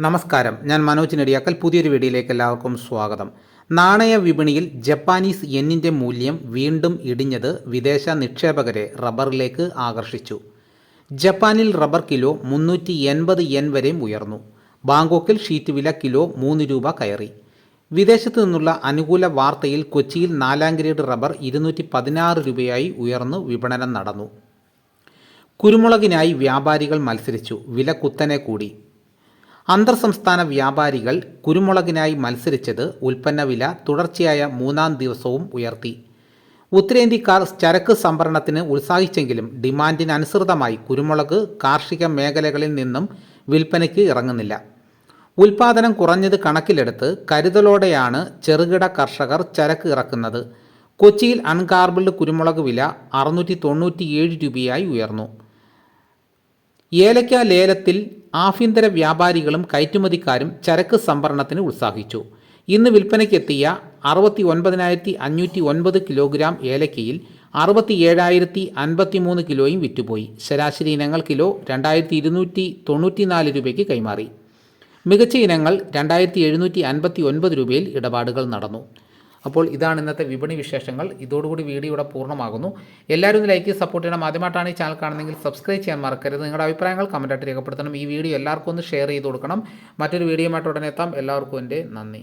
നമസ്കാരം, ഞാൻ മനോജ് നെടിയാക്കൽ. പുതിയൊരു വീഡിയോയിലേക്ക് എല്ലാവർക്കും സ്വാഗതം. നാണയ വിപണിയിൽ ജപ്പാനീസ് യെന്നിൻ്റെ മൂല്യം വീണ്ടും ഇടിഞ്ഞത് വിദേശ നിക്ഷേപകരെ റബ്ബറിലേക്ക് ആകർഷിച്ചു. ജപ്പാനിൽ റബ്ബർ കിലോ 380 യെൻ വരെയും ഉയർന്നു. ബാങ്കോക്കിൽ ഷീറ്റ് വില കിലോ 3 രൂപ കയറി. വിദേശത്തു നിന്നുള്ള അനുകൂല വാർത്തയിൽ കൊച്ചിയിൽ 4ാം ഗ്രേഡ് റബ്ബർ 216 രൂപയായി ഉയർന്നു വിപണനം നടന്നു. കുരുമുളകിനായി വ്യാപാരികൾ മത്സരിച്ചു. വില കുത്തനെ കൂടി. അന്തർ സംസ്ഥാന വ്യാപാരികൾ കുരുമുളകിനായി മത്സരിച്ചത് ഉൽപ്പന്ന വില തുടർച്ചയായ 3ാം ദിവസവും ഉയർത്തി. ഉത്തരേന്ത്യക്കാർ ചരക്ക് സംഭരണത്തിന് ഉത്സാഹിച്ചെങ്കിലും ഡിമാൻഡിനനുസൃതമായി കുരുമുളക് കാർഷിക മേഖലകളിൽ നിന്നും വിൽപ്പനയ്ക്ക് ഇറങ്ങുന്നില്ല. ഉൽപാദനം കുറഞ്ഞത് കണക്കിലെടുത്ത് കരുതലോടെയാണ് ചെറുകിട കർഷകർ ചരക്ക് ഇറക്കുന്നത്. കൊച്ചിയിൽ അൺഗാർബിൾഡ് കുരുമുളക് വില 697 രൂപയായി ഉയർന്നു. ഏലക്ക ലേലത്തിൽ ആഭ്യന്തര വ്യാപാരികളും കയറ്റുമതിക്കാരും ചരക്ക് സംഭരണത്തിന് ഉത്സാഹിച്ചു. ഇന്ന് വിൽപ്പനയ്ക്കെത്തിയ 69,509 കിലോഗ്രാം ഏലക്കയിൽ 67,053 കിലോയും വിറ്റുപോയി. ശരാശരി ഇനങ്ങൾ കിലോ 2,294 രൂപയ്ക്ക് കൈമാറി. മികച്ച ഇനങ്ങൾ 2,759 രൂപയിൽ ഇടപാടുകൾ നടന്നു. അപ്പോൾ ഇതാണ് ഇന്നത്തെ വിപണി വിശേഷങ്ങൾ. ഇതോടുകൂടി വീഡിയോ ഇവിടെ പൂർണ്ണമാകുന്നു. എല്ലാവരും ഒന്ന് ലൈക്ക് ചെയ്ത് സപ്പോർട്ട് ചെയ്യണം. ആദ്യമായിട്ടാണ് ഈ ചാനൽ കാണുന്നതെങ്കിൽ സബ്സ്ക്രൈബ് ചെയ്യാൻ മറക്കരുത്. നിങ്ങളുടെ അഭിപ്രായങ്ങൾ കമൻറ്റായിട്ട് രേഖപ്പെടുത്തണം. ഈ വീഡിയോ എല്ലാവർക്കും ഒന്ന് ഷെയർ ചെയ്ത് കൊടുക്കണം. മറ്റൊരു വീഡിയോയുമായിട്ട് ഉടനെ എത്താം. എല്ലാവർക്കും എൻ്റെ നന്ദി.